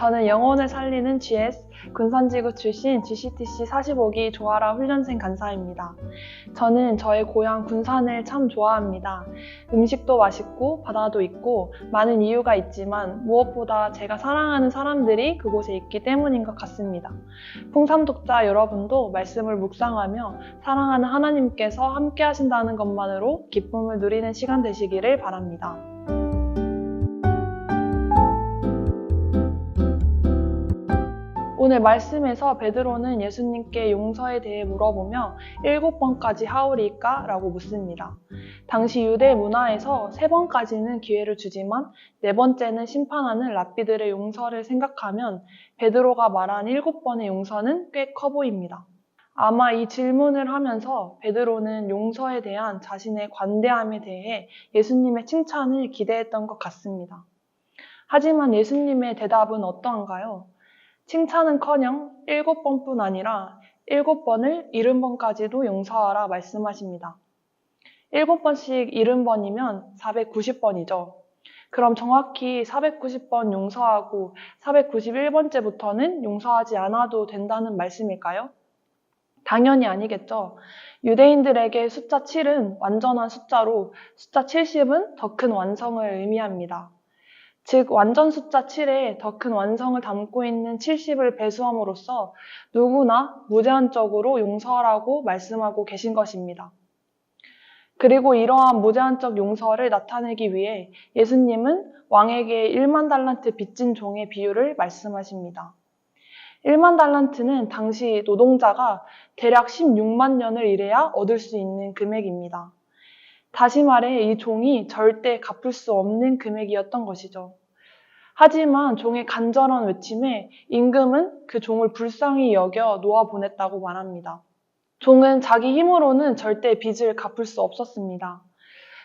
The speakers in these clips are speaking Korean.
저는 영혼을 살리는 GS, 군산지구 출신 GCTC 45기 조아라 훈련생 간사입니다. 저는 저의 고향 군산을 참 좋아합니다. 음식도 맛있고 바다도 있고 많은 이유가 있지만 무엇보다 제가 사랑하는 사람들이 그곳에 있기 때문인 것 같습니다. 풍삼독자 여러분도 말씀을 묵상하며 사랑하는 하나님께서 함께 하신다는 것만으로 기쁨을 누리는 시간 되시기를 바랍니다. 오늘 말씀에서 베드로는 예수님께 용서에 대해 물어보며 7번까지 하오리까? 라고 묻습니다. 당시 유대 문화에서 3번까지는 기회를 주지만 4번째는 심판하는 랍비들의 용서를 생각하면 베드로가 말한 7번의 용서는 꽤 커 보입니다. 아마 이 질문을 하면서 베드로는 용서에 대한 자신의 관대함에 대해 예수님의 칭찬을 기대했던 것 같습니다. 하지만 예수님의 대답은 어떠한가요? 칭찬은커녕 7번뿐 아니라 7번을 70번까지도 용서하라 말씀하십니다. 7번씩 70번이면 490번이죠. 그럼 정확히 490번 용서하고 491번째부터는 용서하지 않아도 된다는 말씀일까요? 당연히 아니겠죠. 유대인들에게 숫자 7은 완전한 숫자로 숫자 70은 더 큰 완성을 의미합니다. 즉 완전 숫자 7에 더 큰 완성을 담고 있는 70을 배수함으로써 누구나 무제한적으로 용서하라고 말씀하고 계신 것입니다. 그리고 이러한 무제한적 용서를 나타내기 위해 예수님은 왕에게 1만 달란트 빚진 종의 비유를 말씀하십니다. 1만 달란트는 당시 노동자가 대략 16만 년을 일해야 얻을 수 있는 금액입니다. 다시 말해 이 종이 절대 갚을 수 없는 금액이었던 것이죠. 하지만 종의 간절한 외침에 임금은 그 종을 불쌍히 여겨 놓아보냈다고 말합니다. 종은 자기 힘으로는 절대 빚을 갚을 수 없었습니다.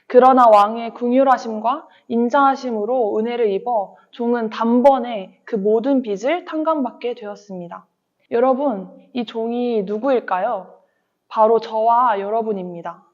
그러나 왕의 긍휼하심과 인자하심으로 은혜를 입어 종은 단번에 그 모든 빚을 탕감받게 되었습니다. 여러분, 이 종이 누구일까요? 바로 저와 여러분입니다.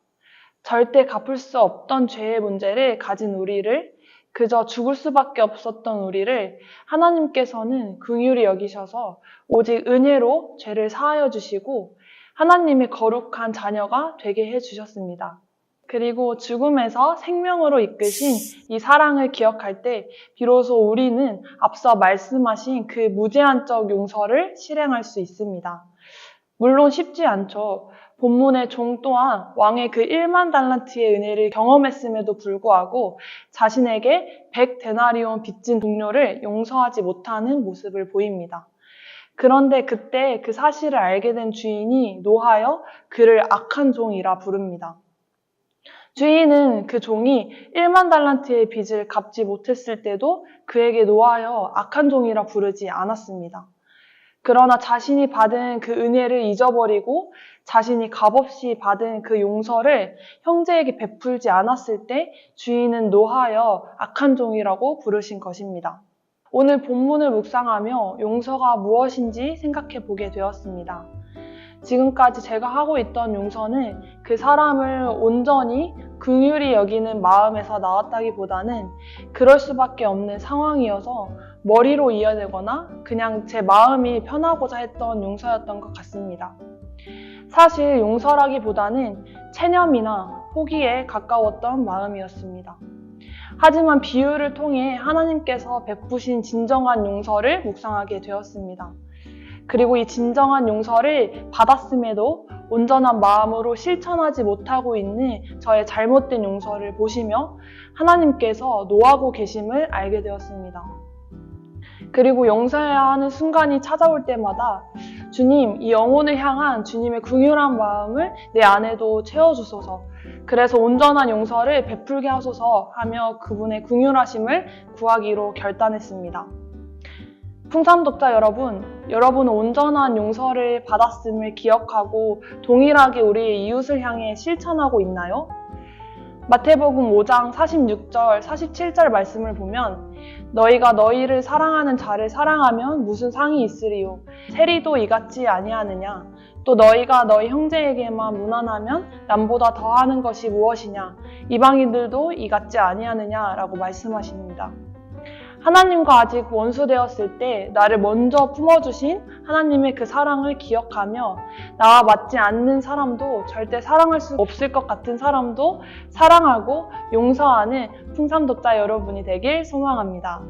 절대 갚을 수 없던 죄의 문제를 가진 우리를, 그저 죽을 수밖에 없었던 우리를 하나님께서는 긍휼히 여기셔서 오직 은혜로 죄를 사하여 주시고 하나님의 거룩한 자녀가 되게 해주셨습니다. 그리고 죽음에서 생명으로 이끄신 이 사랑을 기억할 때 비로소 우리는 앞서 말씀하신 그 무제한적 용서를 실행할 수 있습니다. 물론 쉽지 않죠. 본문의 종 또한 왕의 그 1만 달란트의 은혜를 경험했음에도 불구하고 자신에게 100데나리온 빚진 동료를 용서하지 못하는 모습을 보입니다. 그런데 그때 그 사실을 알게 된 주인이 노하여 그를 악한 종이라 부릅니다. 주인은 그 종이 1만 달란트의 빚을 갚지 못했을 때도 그에게 노하여 악한 종이라 부르지 않았습니다. 그러나 자신이 받은 그 은혜를 잊어버리고 자신이 값없이 받은 그 용서를 형제에게 베풀지 않았을 때 주인은 노하여 악한 종이라고 부르신 것입니다. 오늘 본문을 묵상하며 용서가 무엇인지 생각해 보게 되었습니다. 지금까지 제가 하고 있던 용서는 그 사람을 온전히 긍휼히 여기는 마음에서 나왔다기보다는 그럴 수밖에 없는 상황이어서 머리로 이어내거나 그냥 제 마음이 편하고자 했던 용서였던 것 같습니다. 사실 용서라기보다는 체념이나 포기에 가까웠던 마음이었습니다. 하지만 비유를 통해 하나님께서 베푸신 진정한 용서를 묵상하게 되었습니다. 그리고 이 진정한 용서를 받았음에도 온전한 마음으로 실천하지 못하고 있는 저의 잘못된 용서를 보시며 하나님께서 노하고 계심을 알게 되었습니다. 그리고 용서해야 하는 순간이 찾아올 때마다 주님, 이 영혼을 향한 주님의 긍휼한 마음을 내 안에도 채워주소서. 그래서 온전한 용서를 베풀게 하소서 하며 그분의 긍휼하심을 구하기로 결단했습니다. 풍삼독자 여러분은 온전한 용서를 받았음을 기억하고 동일하게 우리의 이웃을 향해 실천하고 있나요? 마태복음 5장 46절, 47절 말씀을 보면 너희가 너희를 사랑하는 자를 사랑하면 무슨 상이 있으리요? 세리도 이같지 아니하느냐? 또 너희가 너희 형제에게만 무난하면 남보다 더하는 것이 무엇이냐? 이방인들도 이같지 아니하느냐? 라고 말씀하십니다. 하나님과 아직 원수되었을 때 나를 먼저 품어주신 하나님의 그 사랑을 기억하며 나와 맞지 않는 사람도 절대 사랑할 수 없을 것 같은 사람도 사랑하고 용서하는 풍산도자 여러분이 되길 소망합니다.